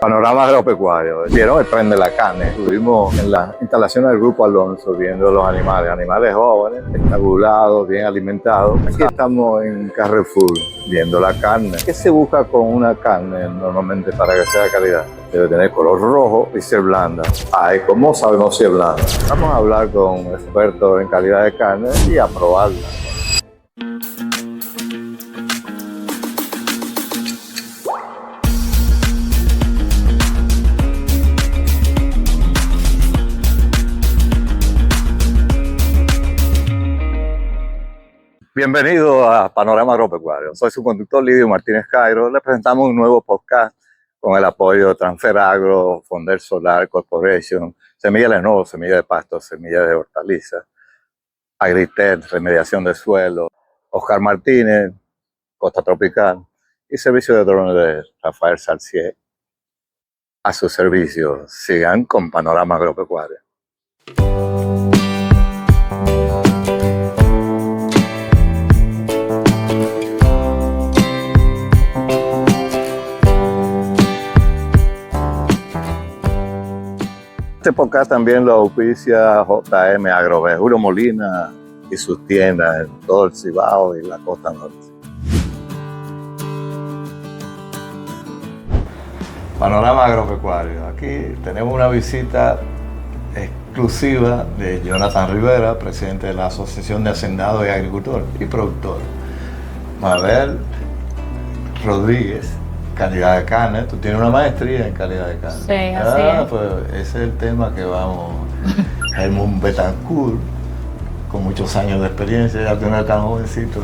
Panorama agropecuario. Vieron el tren de la carne. Estuvimos en las instalaciones del Grupo Alonso viendo los animales jóvenes, estabulados, bien alimentados. Aquí estamos en Carrefour viendo la carne. ¿Qué se busca con una carne normalmente para que sea de calidad? Debe tener color rojo y ser blanda. ¿Cómo sabemos si es blanda? Vamos a hablar con expertos en calidad de carne y a probarla. Bienvenido a Panorama Agropecuario. Soy su conductor Lidio Martínez Cairo. Le presentamos un nuevo podcast con el apoyo de Transfer Agro, Fonder Solar Corporation, Semilla Lenovo, Semilla de Pasto, Semilla de Hortalizas, Agritech, Remediación de Suelo, Oscar Martínez, Costa Tropical y Servicio de Drones de Rafael Salcier. A su servicio. Sigan con Panorama Agropecuario. Este podcast también lo auspicia JM Agrovet, Julio Molina y sus tiendas en todo el Cibao y la costa norte. Panorama Agropecuario. Aquí tenemos una visita exclusiva de Jonathan Rivera, presidente de la Asociación de Hacendados y Agricultores y Productores. Mabel Rodríguez, calidad de carne. Tú tienes una maestría en calidad de carne. Sí, así es. Pues ese es el tema que vamos. Helmut Betancourt, con muchos años de experiencia, ya que no es tan jovencito.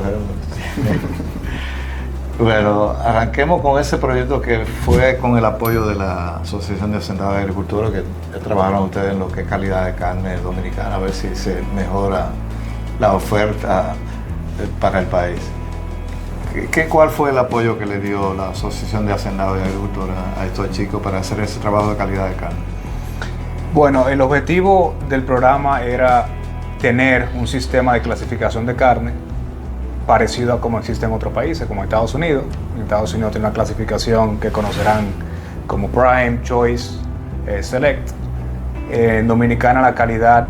Bueno, arranquemos con ese proyecto que fue con el apoyo de la Asociación de Hacendados y Agricultores, que trabajaron ustedes en lo que es calidad de carne dominicana, a ver si se mejora la oferta para el país. ¿Cuál fue el apoyo que le dio la Asociación de Hacendados y Agricultores a estos chicos para hacer ese trabajo de calidad de carne? Bueno, el objetivo del programa era tener un sistema de clasificación de carne parecido a como existe en otros países, como Estados Unidos. En Estados Unidos tiene una clasificación que conocerán como Prime, Choice, Select. En Dominicana la calidad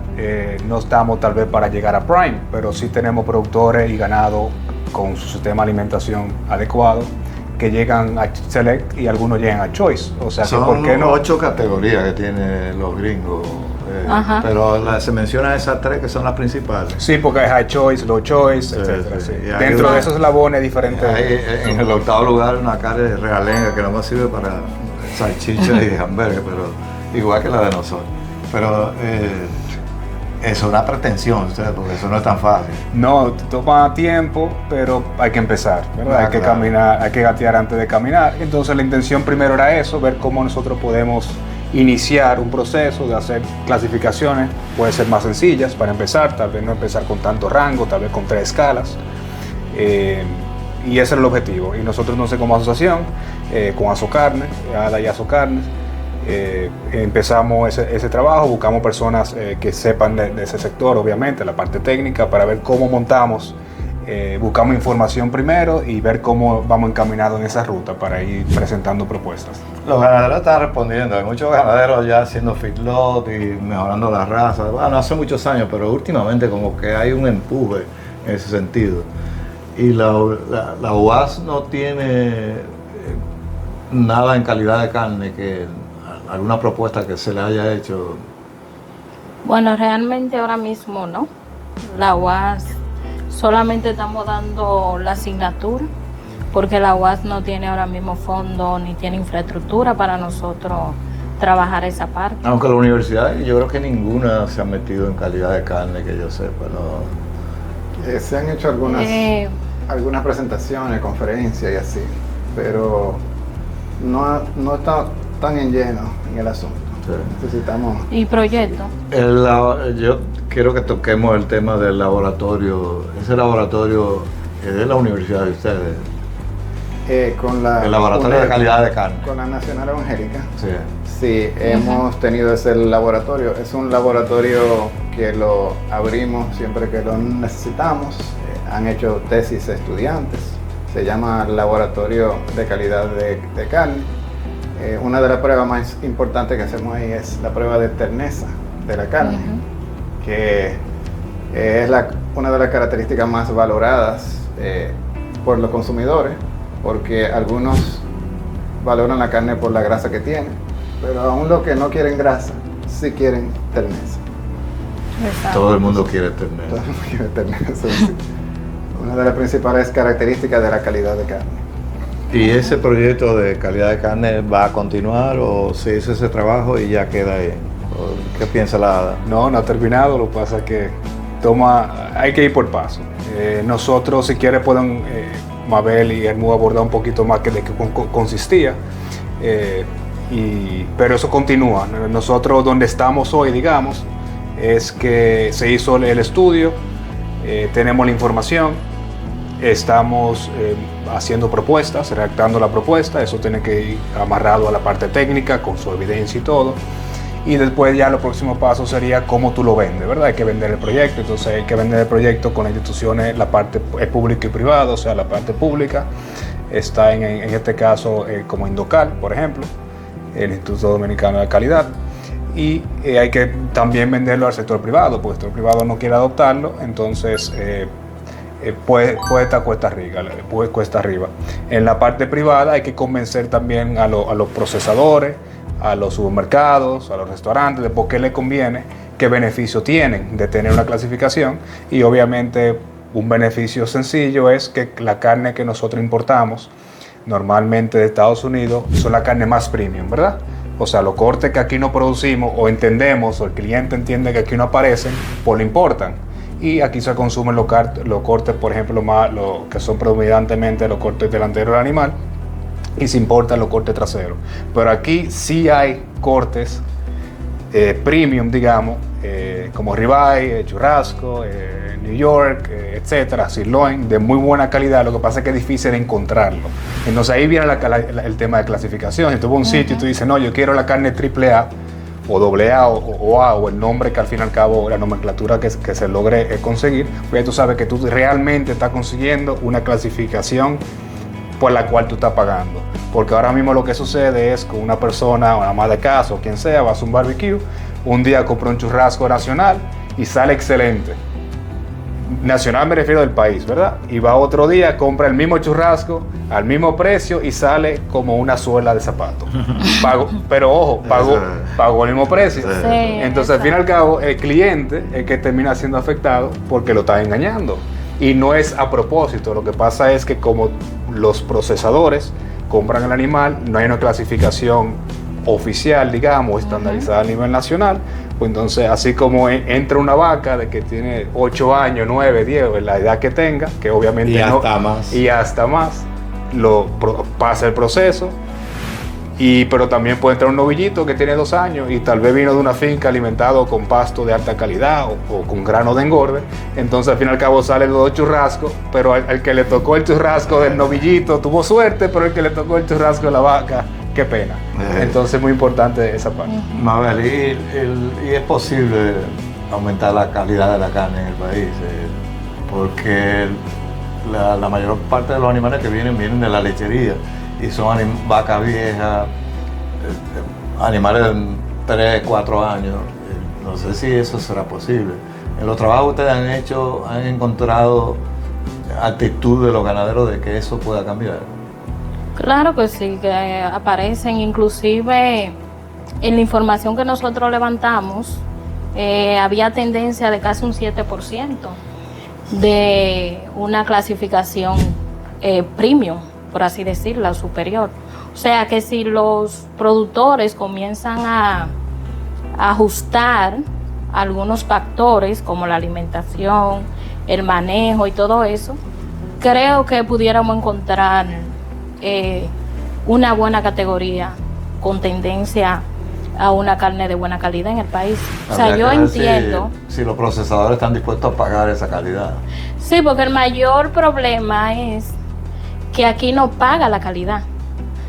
no estamos tal vez para llegar a Prime, pero sí tenemos productores y ganado con su sistema de alimentación adecuado que llegan a Select y algunos llegan a Choice. O sea, son que ¿por qué no? 8 categorías que tienen los gringos, pero se mencionan esas 3 que son las principales. Sí, porque hay High Choice, Low Choice, etcétera. Sí. Dentro de esos eslabones diferentes. En el octavo lugar una carne de realenga que no más sirve para salchicha y hamburgues, pero igual que la de nosotros. Pero es una pretensión, porque eso no es tan fácil. No, toma tiempo, pero hay que empezar, ¿verdad? Hay que caminar, hay que gatear antes de caminar. Entonces la intención primero era eso, ver cómo nosotros podemos iniciar un proceso de hacer clasificaciones, puede ser más sencillas para empezar, tal vez no empezar con tanto rango, tal vez con 3 escalas. Y ese era el objetivo. Y nosotros, no sé, como asociación, con Azocarne, ADA y Azocarne, empezamos ese trabajo, buscamos personas que sepan de ese sector, obviamente, la parte técnica, para ver cómo montamos, buscamos información primero y ver cómo vamos encaminados en esa ruta para ir presentando propuestas. Los ganaderos están respondiendo, hay muchos ganaderos ya haciendo feedlot y mejorando la raza. Bueno, hace muchos años, pero últimamente como que hay un empuje en ese sentido. Y la UAS no tiene nada en calidad de carne, que alguna propuesta que se le haya hecho. Bueno, realmente ahora mismo no. La UAS solamente estamos dando la asignatura, porque la UAS no tiene ahora mismo fondo ni tiene infraestructura para nosotros trabajar esa parte. Aunque la universidad, yo creo que ninguna se ha metido en calidad de carne, que yo sepa, ¿no? Se han hecho algunas presentaciones, conferencias y así, pero no está tan en lleno en el asunto. Sí. Necesitamos... ¿Y proyecto? Yo quiero que toquemos el tema del laboratorio. Ese laboratorio es de la universidad de ustedes. El laboratorio de calidad de carne. Con la Nacional Evangélica. Sí. Sí, hemos tenido ese laboratorio. Es un laboratorio que lo abrimos siempre que lo necesitamos. Han hecho tesis estudiantes. Se llama Laboratorio de Calidad de Carne. Una de las pruebas más importantes que hacemos ahí es la prueba de terneza de la carne, que es una de las características más valoradas por los consumidores, porque algunos valoran la carne por la grasa que tiene, pero aún los que no quieren grasa, sí quieren terneza. Exacto. Todo el mundo quiere tener. Todo el mundo quiere terneza, sí. Una de las principales características de la calidad de carne. ¿Y ese proyecto de calidad de carne va a continuar o se hizo ese trabajo y ya queda ahí? ¿O ¿Qué piensa la ADA? No ha terminado, lo que pasa es que hay que ir por paso. Nosotros, si quiere, pueden Mabel y Hermú abordar un poquito más de qué consistía, pero eso continúa. Nosotros donde estamos hoy, digamos, es que se hizo el estudio, tenemos la información, estamos haciendo propuestas, redactando la propuesta, eso tiene que ir amarrado a la parte técnica con su evidencia y todo, y después ya los próximos pasos sería cómo tú lo vendes, ¿verdad? Hay que vender el proyecto, entonces hay que vender el proyecto con las instituciones, la parte pública y privada, o sea, la parte pública está en este caso como Indocal, por ejemplo, el Instituto Dominicano de Calidad, y hay que también venderlo al sector privado, porque el sector privado no quiere adoptarlo, entonces puede estar cuesta arriba. En la parte privada hay que convencer también a los procesadores, a los supermercados, a los restaurantes, de por qué les conviene, qué beneficio tienen de tener una clasificación, y obviamente un beneficio sencillo es que la carne que nosotros importamos normalmente de Estados Unidos son la carne más premium, ¿verdad? O sea, los cortes que aquí no producimos o entendemos, o el cliente entiende que aquí no aparecen, pues lo importan. Y aquí se consumen los cortes, por ejemplo, más los que son predominantemente los cortes delanteros del animal, y se importan los cortes traseros. Pero aquí sí hay cortes premium, digamos, como ribeye, churrasco, New York, etcétera, sirloin, de muy buena calidad. Lo que pasa es que es difícil encontrarlo. Entonces ahí viene el tema de clasificación. Si tú vas a un sitio y tú dices, no, yo quiero la carne AAA, o AA o A, o el nombre que al fin y al cabo, la nomenclatura que se logre conseguir, pues ya tú sabes que tú realmente estás consiguiendo una clasificación por la cual tú estás pagando. Porque ahora mismo lo que sucede es que una persona, una ama de casa o quien sea, va a hacer un barbecue, un día compra un churrasco nacional y sale excelente. Nacional me refiero del país, ¿verdad? Y va otro día, compra el mismo churrasco al mismo precio y sale como una suela de zapato. Pero ojo, pagó el mismo precio. Sí, Entonces, al fin y al cabo, el cliente es que termina siendo afectado porque lo está engañando. Y no es a propósito, lo que pasa es que como los procesadores compran el animal, no hay una clasificación oficial, digamos, estandarizada a nivel nacional, pues entonces así como entra una vaca de que tiene 8 años, 9, 10, la edad que tenga, que obviamente y hasta más, pasa el proceso, pero también puede entrar un novillito que tiene 2 años y tal vez vino de una finca alimentado con pasto de alta calidad o con grano de engorde, entonces al fin y al cabo salen los 2 churrascos, pero al que le tocó el churrasco del novillito tuvo suerte, pero el que le tocó el churrasco de la vaca, qué pena. Entonces es muy importante esa parte. Mabel, ¿y es posible aumentar la calidad de la carne en el país? Porque la mayor parte de los animales que vienen de la lechería y son vacas viejas, animales de 3, 4 años. No sé si eso será posible. En los trabajos que ustedes han encontrado actitud de los ganaderos de que eso pueda cambiar. Claro que sí, que aparecen inclusive en la información que nosotros levantamos, había tendencia de casi un 7% de una clasificación premium, por así decirlo, superior. O sea que si los productores comienzan a ajustar algunos factores como la alimentación, el manejo y todo eso, creo que pudiéramos encontrar una buena categoría con tendencia a una carne de buena calidad en el país. O sea, yo entiendo. Si los procesadores están dispuestos a pagar esa calidad. Sí, porque el mayor problema es que aquí no paga la calidad.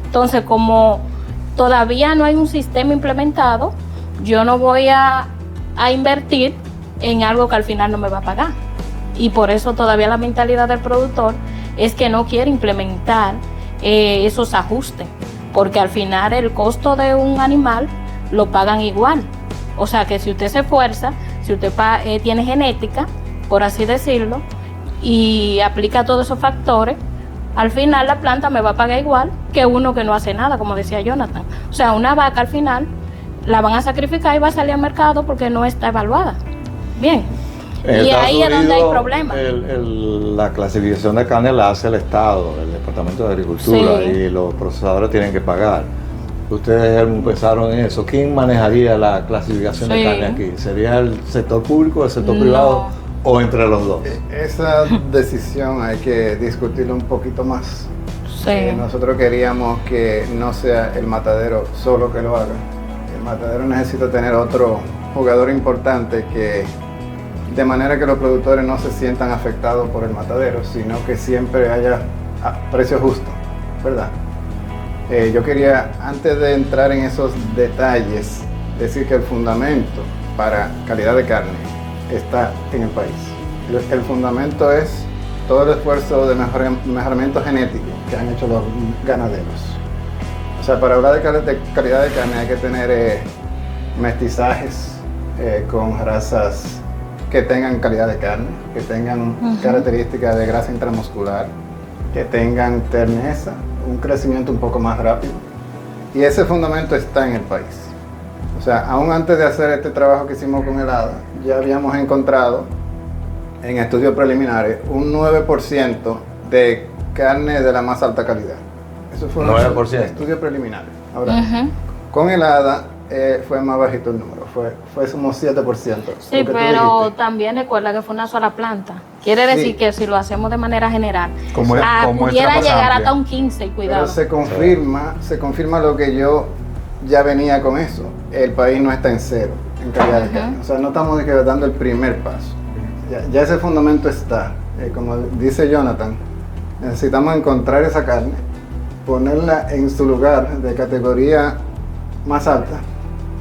Entonces, como todavía no hay un sistema implementado, yo no voy a invertir en algo que al final no me va a pagar. Y por eso todavía la mentalidad del productor es que no quiere implementar esos ajustes, porque al final el costo de un animal lo pagan igual. O sea que si usted se esfuerza, si usted tiene genética, por así decirlo, y aplica todos esos factores, al final la planta me va a pagar igual que uno que no hace nada, como decía Jonathan. O sea, una vaca al final la van a sacrificar y va a salir al mercado porque no está evaluada. Bien. Y ahí es donde hay problemas. La clasificación de carne la hace el Estado, el Departamento de Agricultura, Sí. y los procesadores tienen que pagar. Ustedes pensaron en eso. ¿Quién manejaría la clasificación de Sí. carne aquí? ¿Sería el sector público, el sector No. privado o entre los dos? Esa decisión hay que discutirla un poquito más. Sí. Nosotros queríamos que no sea el matadero solo que lo haga. El matadero necesita tener otro jugador importante que, de manera que los productores no se sientan afectados por el matadero, sino que siempre haya precio justo, ¿verdad? Yo quería, antes de entrar en esos detalles, decir que el fundamento para calidad de carne está en el país. El fundamento es todo el esfuerzo de mejoramiento genético que han hecho los ganaderos. O sea, para hablar de calidad de carne hay que tener mestizajes con razas que tengan calidad de carne, que tengan características de grasa intramuscular, que tengan terneza, un crecimiento un poco más rápido. Y ese fundamento está en el país. O sea, aún antes de hacer este trabajo que hicimos con el ADA, ya habíamos encontrado en estudios preliminares un 9% de carne de la más alta calidad. Eso fue un 9%. estudio preliminar. Ahora, Ujú. con el ADA fue más bajito el número, fue como 7%. Sí, lo que tú pero dijiste. también recuerda que fue una sola planta. Quiere Sí. decir que si lo hacemos de manera general, Como pudiera muestra más llegar amplia. hasta un 15, y cuidado. Pero se confirma lo que yo ya venía con eso. El país no está en cero en calidad de carne. O sea, no estamos dando el primer paso. Ya ese fundamento está. Como dice Jonathan, necesitamos encontrar esa carne, ponerla en su lugar de categoría más alta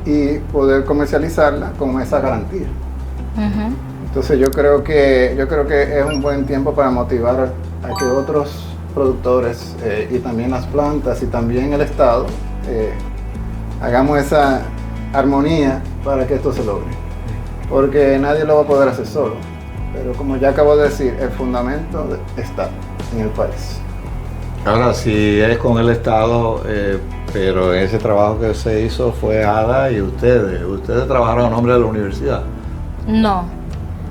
y poder comercializarla con esa garantía. Ujú. Entonces yo creo que es un buen tiempo para motivar a que otros productores y también las plantas y también el Estado hagamos esa armonía para que esto se logre. Porque nadie lo va a poder hacer solo. Pero como ya acabo de decir, el fundamento está en el país. Ahora, si es con el Estado, pero ese trabajo que se hizo fue ADA y ustedes. Ustedes trabajaron a nombre de la universidad. No,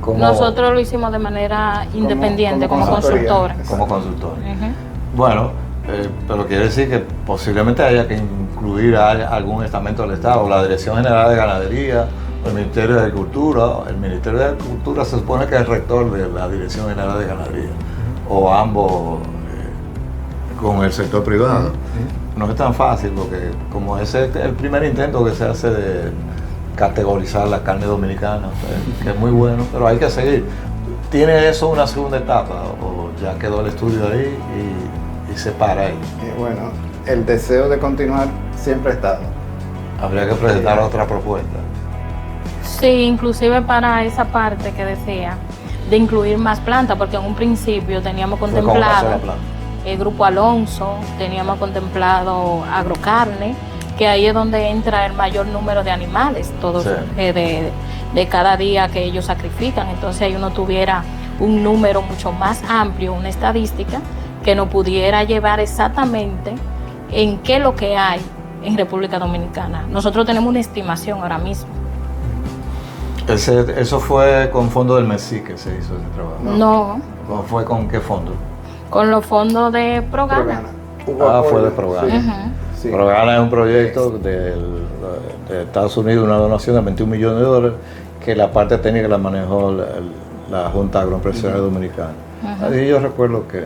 ¿Cómo? nosotros lo hicimos de manera independiente, como consultoría. consultores. Como consultor. Ujú. Bueno, pero quiere decir que posiblemente haya que incluir a algún estamento del Estado, la Dirección General de Ganadería, o el Ministerio de Agricultura. El Ministerio de Agricultura se supone que es el rector de la Dirección General de Ganadería, o ambos con el sector privado. No es tan fácil porque como ese es el primer intento que se hace de categorizar la carne dominicana, que es muy bueno, pero hay que seguir. ¿Tiene eso una segunda etapa o ya quedó el estudio ahí y se para ahí? Y bueno, el deseo de continuar siempre ha estado. Habría que presentar otra propuesta. Sí, inclusive para esa parte que decía, de incluir más plantas, porque en un principio teníamos Fue con una contemplado sola planta. el Grupo Alonso, teníamos contemplado agrocarne, que ahí es donde entra el mayor número de animales, todos Sí. de cada día que ellos sacrifican. Entonces ahí uno tuviera un número mucho más amplio, una estadística que nos pudiera llevar exactamente en qué es lo que hay en República Dominicana. Nosotros tenemos una estimación ahora mismo. Eso fue con fondo del MESI que se hizo ese trabajo. No, ¿O fue con qué fondo? con los fondos de Progana. Fue de Progana. Sí. Ujú. Sí. Progana es un proyecto de Estados Unidos, una donación de $21 millones, que la parte técnica la manejó la Junta Agroempresarial Dominicana. Y yo recuerdo que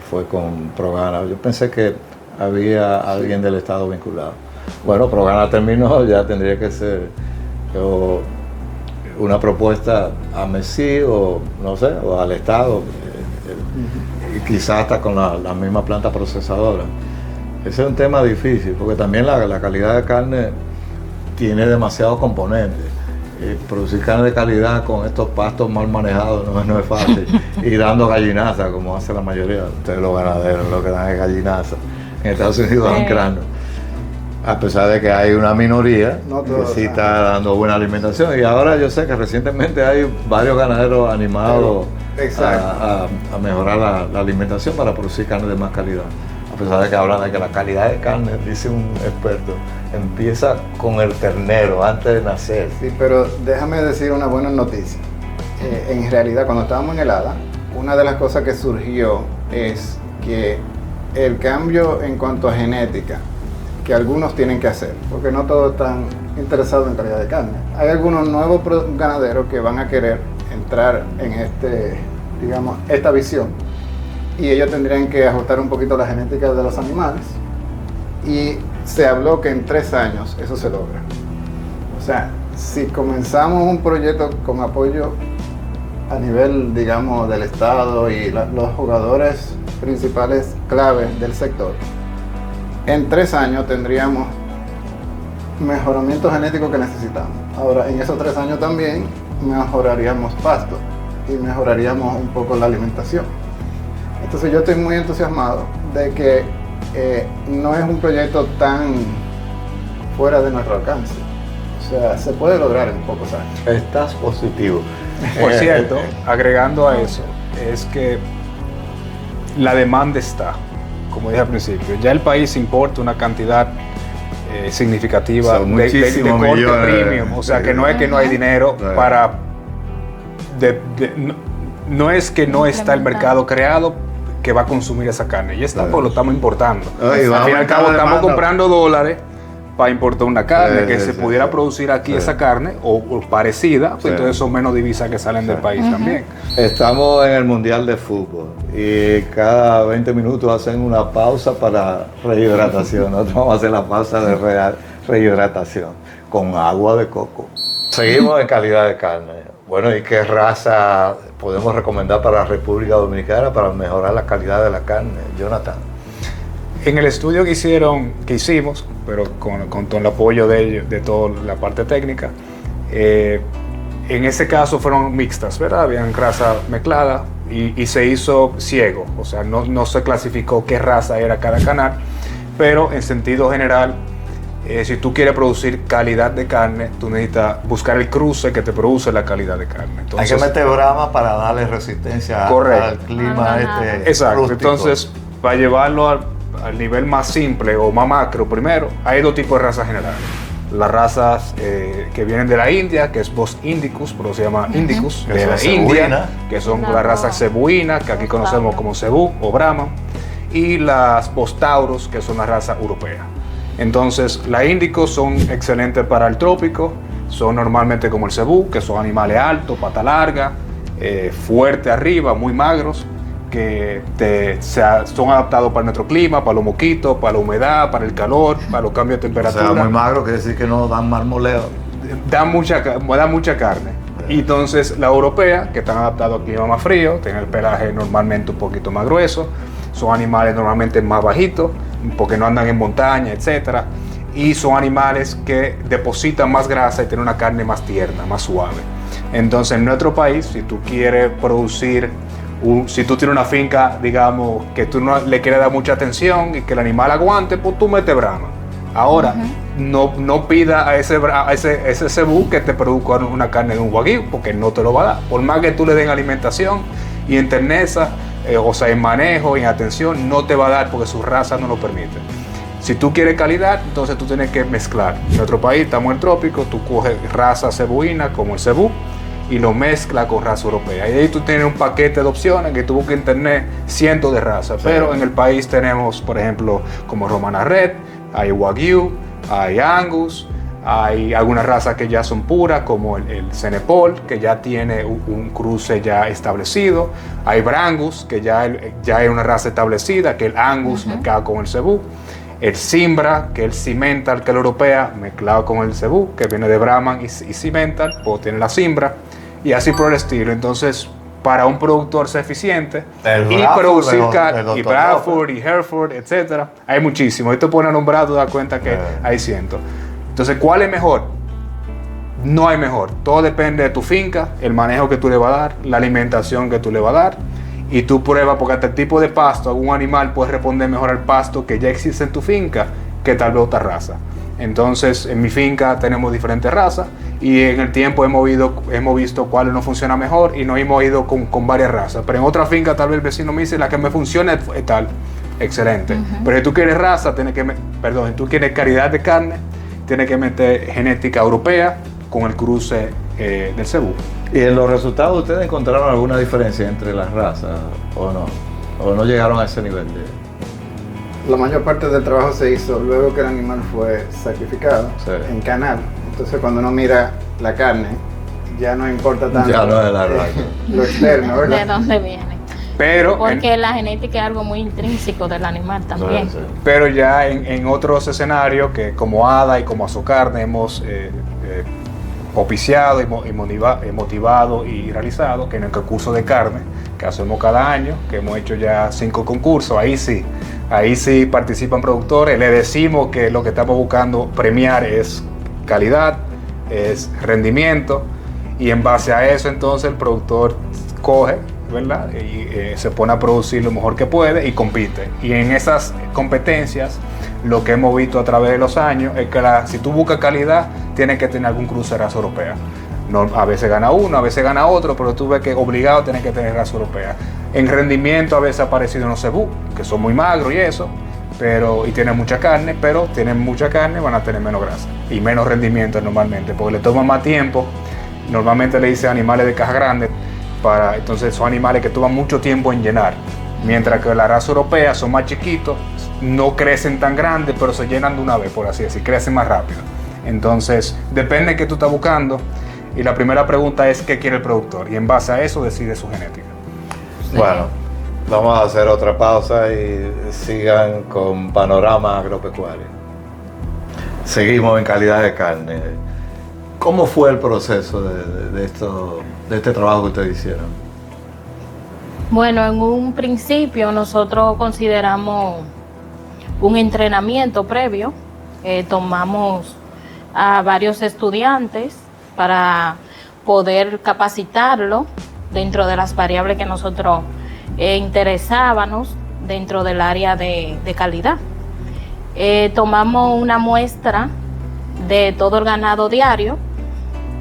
fue con Progana. Yo pensé que había alguien del Estado vinculado. Bueno, Progana terminó, ya tendría que ser una propuesta a MESI o no sé, o al Estado, y quizás hasta con la misma planta procesadora. Ese es un tema difícil, porque también la calidad de carne tiene demasiados componentes. Producir carne de calidad con estos pastos mal manejados no es fácil. Y dando gallinaza, como hace la mayoría de ustedes los ganaderos, lo que dan es gallinaza. En Estados Unidos dan Sí. cráneo. A pesar de que hay una minoría No que todos, sí está dando buena alimentación. Y ahora yo sé que recientemente hay varios ganaderos animados Exacto. a mejorar la alimentación para producir carne de más calidad. A pesar de que hablan de que la calidad de carne, dice un experto, empieza con el ternero antes de nacer. Sí, pero déjame decir una buena noticia. En realidad, cuando estábamos en el ADA, una de las cosas que surgió es que el cambio en cuanto a genética, que algunos tienen que hacer, porque no todos están interesados en calidad de carne. Hay algunos nuevos ganaderos que van a querer entrar en esta visión, y ellos tendrían que ajustar un poquito la genética de los animales, y se habló que en 3 años eso se logra. O sea, si comenzamos un proyecto con apoyo a nivel, digamos, del Estado y los jugadores principales clave del sector, en 3 años tendríamos mejoramiento genético que necesitamos. Ahora, en esos 3 años también mejoraríamos pasto y mejoraríamos un poco la alimentación. Entonces yo estoy muy entusiasmado de que no es un proyecto tan fuera de nuestro alcance. O sea, se puede lograr en pocos años. Estás positivo. Por cierto, agregando a eso, es que la demanda está, como dije al principio, ya el país importa una cantidad significativa Son de muchísimos corte millones. premium, o sea que no es que no hay dinero para... no es que no está el mercado creado que va a consumir esa carne, ya está, pues lo estamos importando. Ay, Al va a fin y al aumentar cabo la estamos demanda. comprando dólares para importar una carne que se sí, pudiera sí. producir aquí Sí. esa carne o parecida, pues Sí. entonces son menos divisas que salen del país también. Estamos en el Mundial de Fútbol y cada 20 minutos hacen una pausa para rehidratación. Nosotros vamos a hacer la pausa de rehidratación con agua de coco. Seguimos en calidad de carne. Bueno, ¿y qué raza podemos recomendar para la República Dominicana para mejorar la calidad de la carne, Jonathan? En el estudio que hicimos, pero con todo el apoyo de ellos, de toda la parte técnica, en ese caso fueron mixtas, ¿verdad? Habían raza mezclada y se hizo ciego, o sea, no se clasificó qué raza era cada canal, pero en sentido general, si tú quieres producir calidad de carne, tú necesitas buscar el cruce que te produce la calidad de carne. Entonces, Hay que meter brama para darle resistencia Correcto. al clima exacto, rústico. entonces, para llevarlo al nivel más simple o más macro, primero, hay 2 tipos de razas generales. Las razas que vienen de la India, que es Bos indicus, pero se llama indicus, Que de son la cebuina. India, que son No. las razas cebuinas, que aquí conocemos como cebú o brahma, y las Bos taurus, que son la raza europea. Entonces, las índicos son excelentes para el trópico, son normalmente como el cebú, que son animales altos, pata larga, fuerte arriba, muy magros, que son adaptados para nuestro clima, para los mosquitos, para la humedad, para el calor, para los cambios de O temperatura. sea, muy magro quiere decir que no dan marmoleo. Da mucha carne. Y entonces la europea, que están adaptados al clima más frío, tienen el pelaje normalmente un poquito más grueso, son animales normalmente más bajitos, porque no andan en montaña, etc. Y son animales que depositan más grasa y tienen una carne más tierna, más suave. Entonces en nuestro país, si tú quieres producir, si tú tienes una finca, digamos, que tú no le quieres dar mucha atención y que el animal aguante, pues tú metes brama. Ahora, no pida a ese cebú que te produzca una carne de un wagyu, porque no te lo va a dar. Por más que tú le den alimentación y en terneza, o sea, en manejo y en atención, no te va a dar porque su raza no lo permite. Si tú quieres calidad, entonces tú tienes que mezclar. En nuestro país estamos en el trópico, tú coges raza cebuina como el cebú y lo mezclas con raza europea. Y ahí tú tienes un paquete de opciones que tú buscas en internet, cientos de razas. Pero en el país tenemos, por ejemplo, como Romana Red, hay Wagyu, hay Angus, hay algunas razas que ya son puras, como el Cenepol, que ya tiene un cruce ya establecido. Hay Brangus, que ya es una raza establecida, que el Angus mezclado con el cebú. El Cimbra, que es el Cimental, que es la europea, mezclado con el cebú, que viene de Brahman y Cimental, o tiene la Cimbra, y así por el estilo. Entonces, para un productor ser eficiente El y Bradford, producir el carne, Dr. y Bradford, y Hereford, etc., hay muchísimos. Ahí te pones a nombrar, te das cuenta que hay cientos. Entonces, ¿cuál es mejor? No hay mejor. Todo depende de tu finca, el manejo que tú le vas a dar, la alimentación que tú le vas a dar y tú pruebas, porque hasta el tipo de pasto, algún animal puede responder mejor al pasto que ya existe en tu finca que tal vez otra raza. Entonces, en mi finca tenemos diferentes razas y en el tiempo hemos visto cuáles nos funciona mejor y nos hemos ido con varias razas. Pero en otra finca tal vez el vecino me dice, la que me funciona es tal. Excelente. Pero si tú quieres raza, si tú quieres calidad de carne, tienes que meter genética europea con el cruce del cebú. ¿Y en los resultados ustedes encontraron alguna diferencia entre las razas o no? ¿O no llegaron a ese nivel de...? La mayor parte del trabajo se hizo luego que el animal fue sacrificado en canal. Entonces cuando uno mira la carne, ya no importa tanto Ya no es la raza. lo externo, ¿verdad? ¿De dónde viene? Pero, Porque la genética es algo muy intrínseco del animal también. Sí, sí. pero ya en otros escenarios, que como hada y como azocarne hemos oficiado y motivado y realizado, que en el concurso de carne que hacemos cada año, que hemos hecho ya 5 concursos, ahí sí participan productores, le decimos que lo que estamos buscando premiar es calidad, es rendimiento, y en base a eso entonces el productor coge, ¿verdad? Y se pone a producir lo mejor que puede y compite. Y en esas competencias, lo que hemos visto a través de los años es que si tú buscas calidad, tienes que tener algún cruce de raza europea. No, a veces gana uno, a veces gana otro, pero tú ves que obligado tienes que tener raza europea. En rendimiento a veces ha aparecido unos cebú, que son muy magros y eso, y tienen mucha carne, van a tener menos grasa y menos rendimiento normalmente, porque le toma más tiempo. Normalmente le dicen animales de caja grande, entonces son animales que toman mucho tiempo en llenar, mientras que la raza europea son más chiquitos, no crecen tan grandes, pero se llenan de una vez, por así decir, crecen más rápido. Entonces, depende de qué tú estás buscando, y la primera pregunta es qué quiere el productor, y en base a eso decide su genética. Bueno, vamos a hacer otra pausa y sigan con Panorama Agropecuario. Seguimos en calidad de carne. ¿Cómo fue el proceso de este trabajo que ustedes hicieron? Bueno, en un principio nosotros consideramos un entrenamiento previo. Tomamos a varios estudiantes para poder capacitarlo dentro de las variables que nosotros interesábamos dentro del área de calidad. Tomamos una muestra de todo el ganado diario,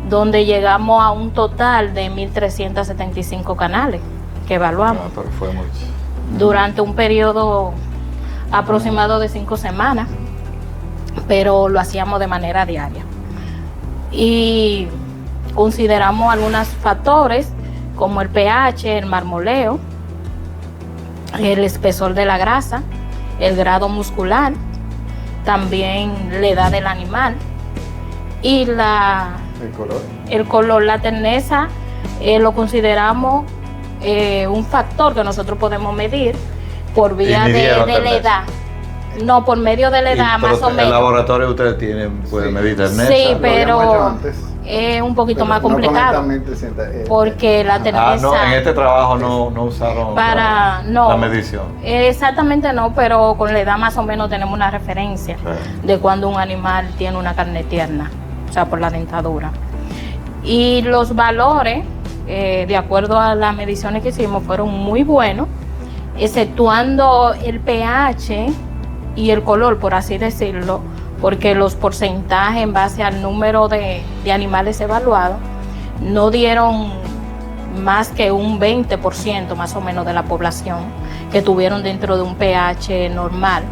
donde llegamos a un total de 1.375 canales que evaluamos Pero fue mucho. durante un periodo aproximado de 5 semanas, pero lo hacíamos de manera diaria. Y consideramos algunos factores como el pH, el marmoleo, el espesor de la grasa, el grado muscular, también la edad del animal y el color, la terneza, lo consideramos un factor que nosotros podemos medir por vía de la edad. No, por medio de la edad, más o menos. ¿En el laboratorio ustedes pueden medir terneza? Sí, pero es un poquito más complicado. Porque la terneza... no, en este trabajo no usaron la medición. Exactamente no, pero con la edad más o menos tenemos una referencia de cuando un animal tiene una carne tierna, o sea, por la dentadura. Y los valores, de acuerdo a las mediciones que hicimos, fueron muy buenos, exceptuando el pH y el color, por así decirlo, porque los porcentajes en base al número de animales evaluados no dieron más que un 20% más o menos de la población que tuvieron dentro de un pH normal.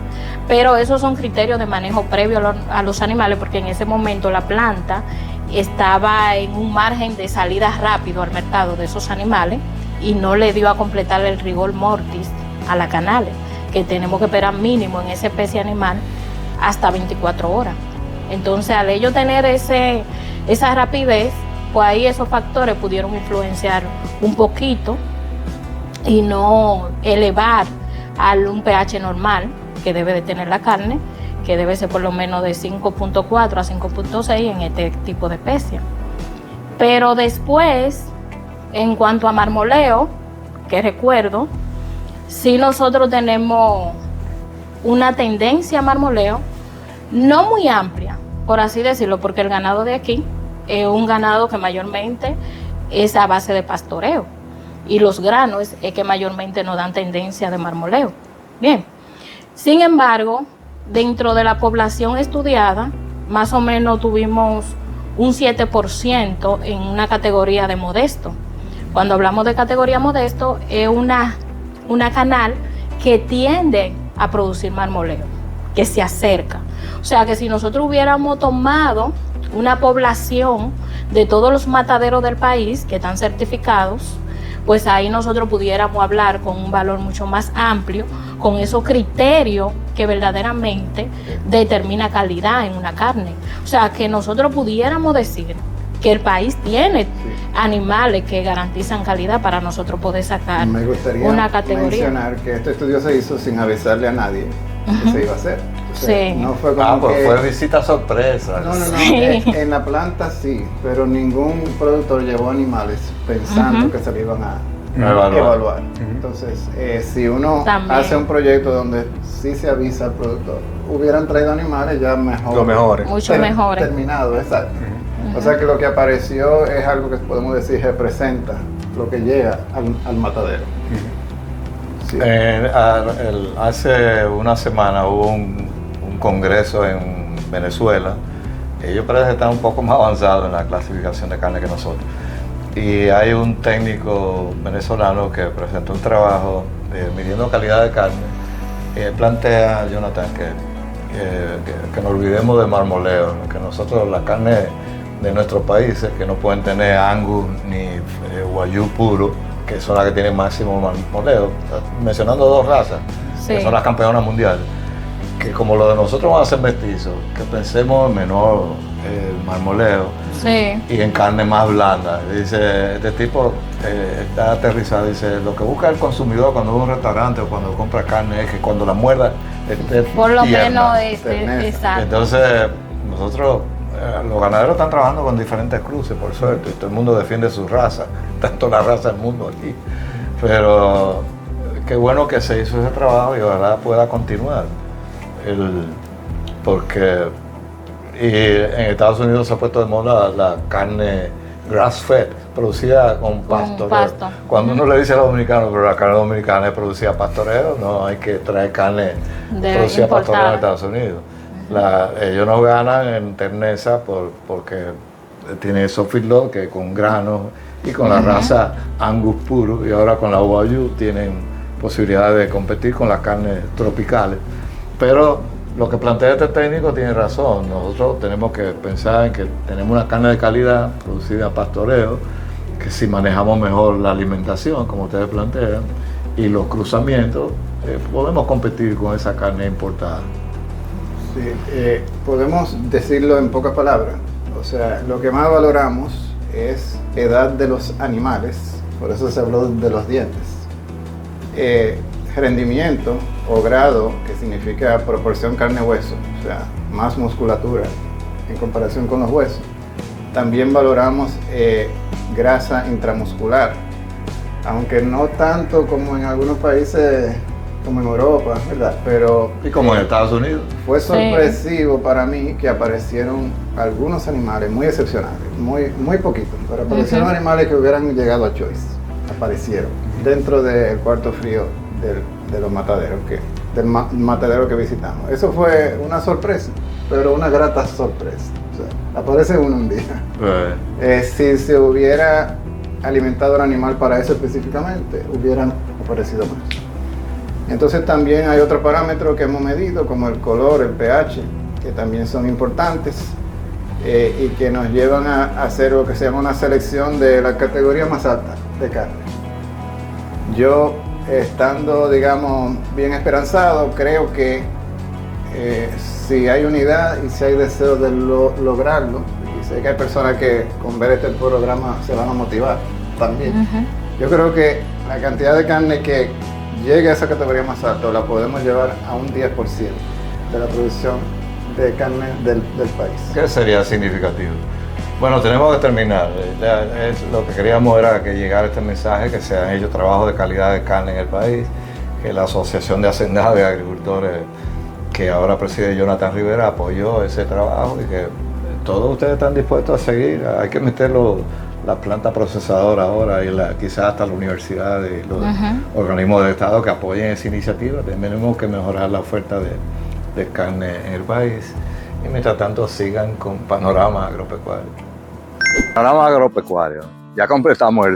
Pero esos son criterios de manejo previo a los animales, porque en ese momento la planta estaba en un margen de salida rápido al mercado de esos animales y no le dio a completar el rigor mortis a la canales, que tenemos que esperar mínimo en esa especie animal hasta 24 horas. Entonces, al ellos tener esa rapidez, pues ahí esos factores pudieron influenciar un poquito y no elevar a un pH normal que debe de tener la carne, que debe ser por lo menos de 5.4 a 5.6 en este tipo de especie. Pero después, en cuanto a marmoleo, que recuerdo, sí nosotros tenemos una tendencia a marmoleo, no muy amplia, por así decirlo, porque el ganado de aquí es un ganado que mayormente es a base de pastoreo. y los granos es que mayormente nos dan tendencia de marmoleo. Bien, sin embargo, dentro de la población estudiada, más o menos tuvimos un 7% en una categoría de modesto. Cuando hablamos de categoría modesto, es una canal que tiende a producir marmoleo, que se acerca. O sea que si nosotros hubiéramos tomado una población de todos los mataderos del país que están certificados, pues ahí nosotros pudiéramos hablar con un valor mucho más amplio, con esos criterios que verdaderamente determina calidad en una carne. O sea, que nosotros pudiéramos decir que el país tiene animales que garantizan calidad para nosotros poder sacar Me gustaría una categoría. mencionar que este estudio se hizo sin avisarle a nadie que se iba a hacer. O sea, Sí. no fue como Pues que... fue visita sorpresa. No, Sí. en la planta sí, pero ningún productor llevó animales pensando que se le iban a evaluar. Entonces, si uno También. hace un proyecto donde sí se avisa al productor, hubieran traído animales ya mejor. Lo mejores. Mucho mejores. Terminado, exacto. O sea que lo que apareció es algo que podemos decir representa lo que llega al matadero. Sí. Hace una semana hubo un congreso en Venezuela. Ellos parecen estar un poco más avanzados en la clasificación de carne que nosotros. Y hay un técnico venezolano que presentó un trabajo midiendo calidad de carne. Y él plantea, Jonathan, que nos olvidemos de marmoleo, que nosotros la carne de nuestros países, que no pueden tener Angus ni Wagyu puro, que son las que tienen máximo marmoleo, mencionando dos razas, que son las campeonas mundiales, que como lo de nosotros van a ser mestizos, que pensemos en menor marmoleo y en carne más blanda. Dice, este tipo está aterrizado, dice, lo que busca el consumidor cuando va a un restaurante o cuando compra carne es que cuando la muerda esté Por lo tierna. menos exacto. Entonces, nosotros, los ganaderos están trabajando con diferentes cruces, por suerte, y todo el mundo defiende su raza, tanto la raza del mundo aquí. Pero qué bueno que se hizo ese trabajo y ojalá pueda continuar. Porque en Estados Unidos se ha puesto de moda la carne grass-fed, producida con pastoreo. Pasto. Cuando uno le dice a los dominicanos, pero la carne dominicana es producida a pastoreo, no hay que traer carne producida a pastoreo en Estados Unidos. Ellos no ganan en terneza porque tiene esos feedlot que con granos y con la raza Angus puro, y ahora con la Wagyu tienen posibilidad de competir con las carnes tropicales. Pero lo que plantea este técnico tiene razón. Nosotros tenemos que pensar en que tenemos una carne de calidad producida a pastoreo, que si manejamos mejor la alimentación, como ustedes plantean, y los cruzamientos, podemos competir con esa carne importada. Sí, podemos decirlo en pocas palabras. O sea, lo que más valoramos es edad de los animales, por eso se habló de los dientes. Rendimiento o grado, que significa proporción carne-hueso, o sea, más musculatura en comparación con los huesos. También valoramos grasa intramuscular, aunque no tanto como en algunos países, como en Europa, ¿verdad? Pero Y como en Estados Unidos. fue sorpresivo para mí que aparecieron algunos animales muy excepcionales, muy poquitos, pero aparecieron animales que hubieran llegado a Choice, aparecieron dentro del cuarto frío de los mataderos, del matadero que visitamos. Eso fue una sorpresa, pero una grata sorpresa. O sea, aparece uno un día. Si se hubiera alimentado el animal para eso específicamente, hubieran aparecido más. Entonces también hay otros parámetros que hemos medido, como el color, el pH, que también son importantes y que nos llevan a hacer lo que se llama una selección de la categoría más alta de carne. Yo, estando, digamos, bien esperanzado, creo que si hay unidad y si hay deseo de lograrlo, y sé que hay personas que con ver este programa se van a motivar también, yo creo que la cantidad de carne que llegue a esa categoría más alta la podemos llevar a un 10% de la producción de carne del país. ¿Qué sería significativo? Bueno, tenemos que terminar. Lo que queríamos era que llegara este mensaje, que se han hecho trabajos de calidad de carne en el país, que la Asociación de Hacendados de Agricultores, que ahora preside Jonathan Rivera, apoyó ese trabajo y que todos ustedes están dispuestos a seguir. Hay que meter los la planta procesadora ahora y quizás hasta la universidad y los organismos del Estado que apoyen esa iniciativa. Tenemos que mejorar la oferta de carne en el país y mientras tanto sigan con Panorama Agropecuario. Panorama Agropecuario, ya completamos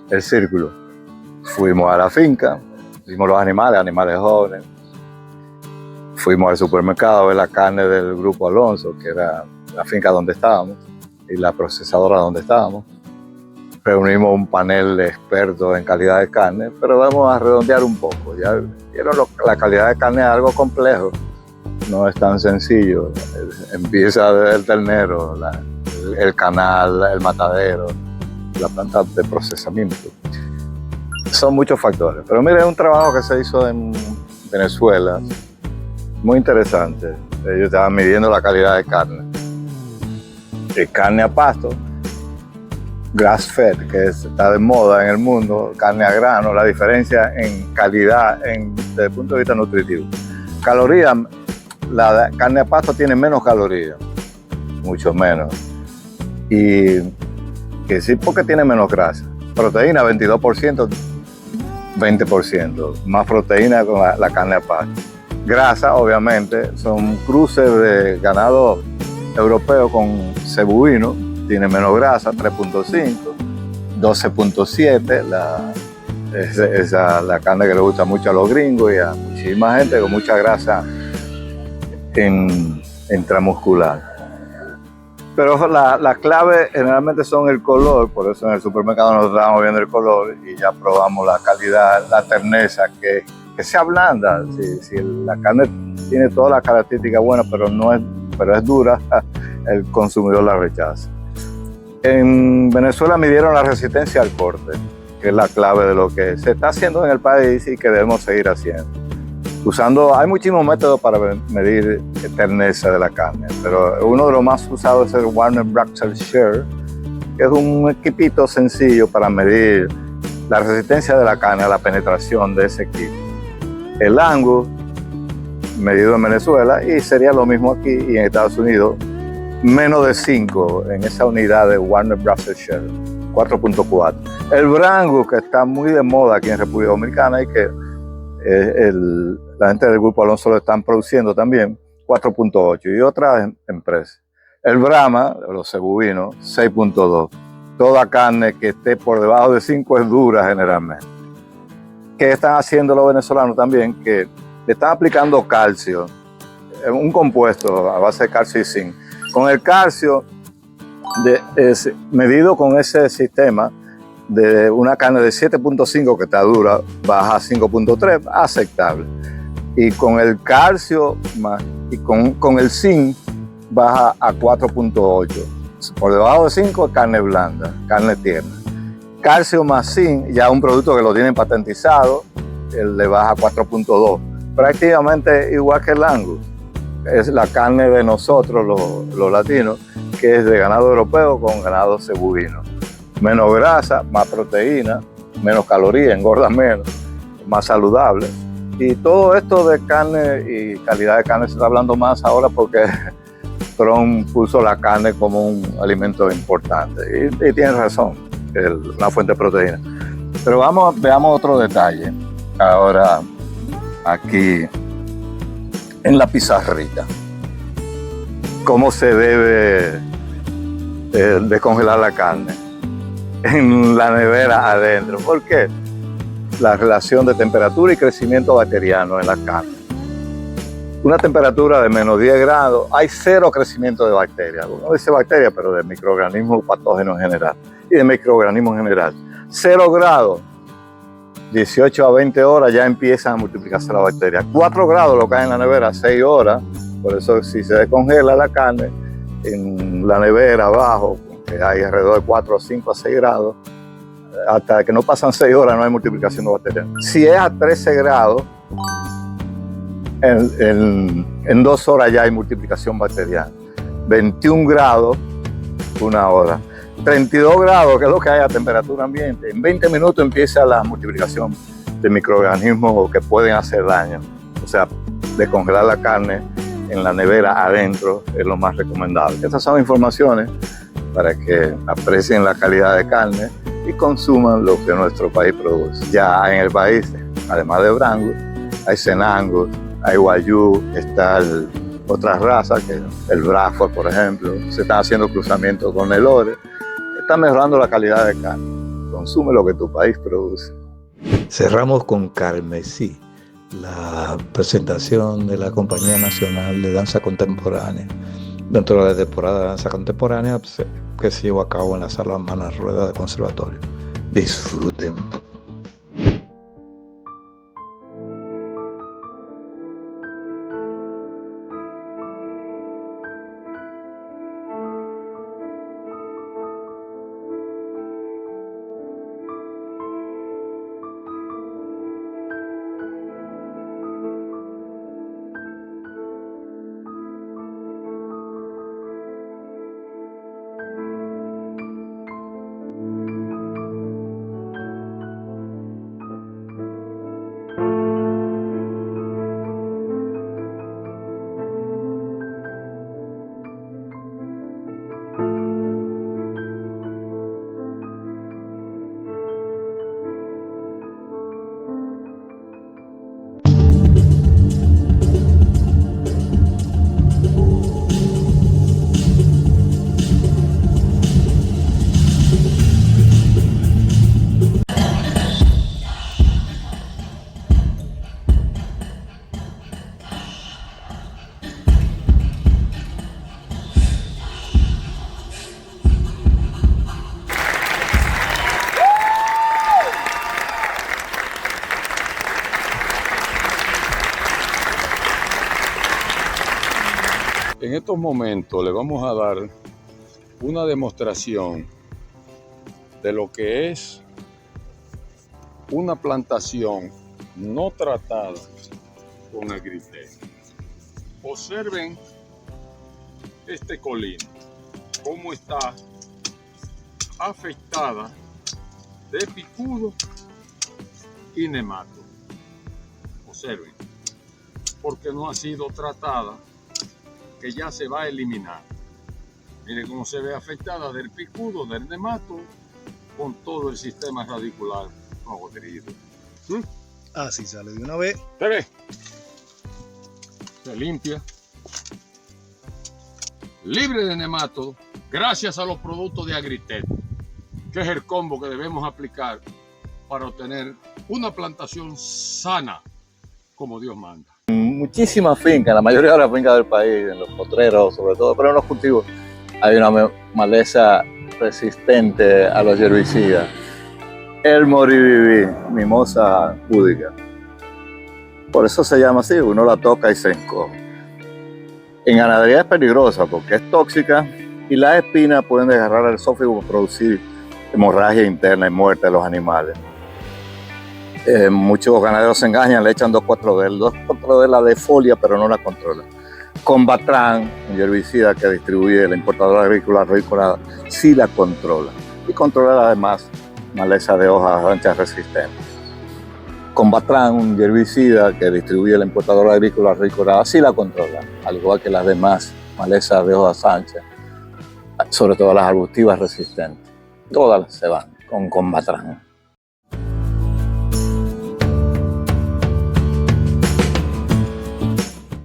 el círculo. Fuimos a la finca, vimos los animales jóvenes. Fuimos al supermercado a ver la carne del Grupo Alonso, que era la finca donde estábamos, y la procesadora donde estábamos. Reunimos un panel de expertos en calidad de carne, pero vamos a redondear un poco. Ya vieron, la calidad de carne es algo complejo, no es tan sencillo. Empieza desde el ternero, el canal, el matadero, la planta de procesamiento. Son muchos factores. Pero mire, es un trabajo que se hizo en Venezuela, muy interesante. Ellos estaban midiendo la calidad de carne. Carne a pasto, grass fed, que está de moda en el mundo, carne a grano, la diferencia en calidad desde el punto de vista nutritivo. Calorías, la carne a pasto tiene menos calorías, mucho menos. Y que sí, porque tiene menos grasa. Proteína, 22%, 20%, más proteína con la carne a pasto. Grasa, obviamente, son cruces de ganado europeo con cebuino, tiene menos grasa, 3.5, 12.7, la carne que le gusta mucho a los gringos y a muchísima gente con mucha grasa intramuscular. Pero la clave generalmente son el color, por eso en el supermercado nos estábamos viendo el color y ya probamos la calidad, la terneza, que sea blanda. Si la carne tiene todas las características buenas, pero es dura, el consumidor la rechaza. En Venezuela midieron la resistencia al corte, que es la clave de lo que se está haciendo en el país y que debemos seguir haciendo. Hay muchísimos métodos para medir terneza de la carne, pero uno de los más usados es el Warner-Braczel Share, que es un equipito sencillo para medir la resistencia de la carne a la penetración de ese equipo. El Angus, medido en Venezuela, y sería lo mismo aquí y en Estados Unidos, menos de 5 en esa unidad de Warner-Braczel Share, 4.4. El Brangus, que está muy de moda aquí en República Dominicana y que la gente del Grupo Alonso lo están produciendo también, 4.8, y otras empresas. El Brahma, los cebuinos, 6.2. Toda carne que esté por debajo de 5 es dura generalmente. ¿Qué están haciendo los venezolanos también? Que le están aplicando calcio, un compuesto a base de calcio y zinc. Con el calcio medido con ese sistema, de una carne de 7.5 que está dura, baja a 5.3, aceptable. Y con el calcio y con el zinc baja a 4.8. Por debajo de 5 es carne blanda, carne tierna. Calcio más zinc, ya un producto que lo tienen patentizado, le baja a 4.2. Prácticamente igual que el Angus. Es la carne de nosotros, los latinos, que es de ganado europeo con ganado cebuino. Menos grasa, más proteína, menos calorías, engorda menos, más saludable. Y todo esto de carne y calidad de carne se está hablando más ahora porque Trump puso la carne como un alimento importante. Y tiene razón, es una fuente de proteína. Pero veamos otro detalle. Ahora, aquí en la pizarrita. ¿Cómo se debe descongelar la carne? En la nevera adentro. ¿Por qué? La relación de temperatura y crecimiento bacteriano en la carne. Una temperatura de menos 10 grados, hay cero crecimiento de bacterias. Uno dice bacterias, pero de microorganismos patógenos en general. Y de microorganismos en general. 0 grados, 18 a 20 horas ya empiezan a multiplicarse las bacterias. 4 grados lo cae en la nevera, 6 horas. Por eso si se descongela la carne en la nevera abajo, que hay alrededor de 4, 5 a 6 grados, hasta que no pasan 6 horas no hay multiplicación de bacterias. Si es a 13 grados, en 2 horas ya hay multiplicación bacteriana. 21 grados, 1 hora. 32 grados, que es lo que hay a temperatura ambiente. En 20 minutos empieza la multiplicación de microorganismos que pueden hacer daño. O sea, descongelar la carne en la nevera adentro es lo más recomendable. Estas son informaciones para que aprecien la calidad de carne y consuman lo que nuestro país produce. Ya en el país, además de Brangus, hay Cenangus, hay Wagyu, está otras razas, que el Bradford, por ejemplo. Se están haciendo cruzamientos con Nelore. Está mejorando la calidad de carne. Consume lo que tu país produce. Cerramos con Carmesí, la presentación de la Compañía Nacional de Danza Contemporánea dentro de la temporada de danza contemporánea que se llevó a cabo en la Sala Manas Rueda del Conservatorio. Disfruten. En estos momentos le vamos a dar una demostración de lo que es una plantación no tratada con Agritech. Observen este colino, cómo está afectada de picudo y nemato. Observen, porque no ha sido tratada, que ya se va a eliminar. Miren cómo se ve afectada del picudo, del nemato, con todo el sistema radicular podrido. Así sale de una vez. ¿Se ve? Se limpia. Libre de nemato, gracias a los productos de Agritech, que es el combo que debemos aplicar para obtener una plantación sana, como Dios manda. Muchísimas fincas, la mayoría de las fincas del país, en los potreros sobre todo, pero en los cultivos, hay una maleza resistente a los herbicidas. El moriviví, mimosa púdica. Por eso se llama así, uno la toca y se encoge. En ganadería es peligrosa porque es tóxica y las espinas pueden desgarrar el esófago y producir hemorragia interna y muerte de los animales. Muchos ganaderos se engañan, le echan 2,4-D. El 2,4-D la defolia, pero no la controla. Combatran, un herbicida que distribuye la importadora agrícola Roycorada, sí la controla. Y controla además maleza de hojas anchas resistentes. Combatran, un herbicida que distribuye la importadora agrícola Roycorada, sí la controla, al igual que las demás malezas de hojas anchas, sobre todo las arbustivas resistentes. Todas se van con Combatran.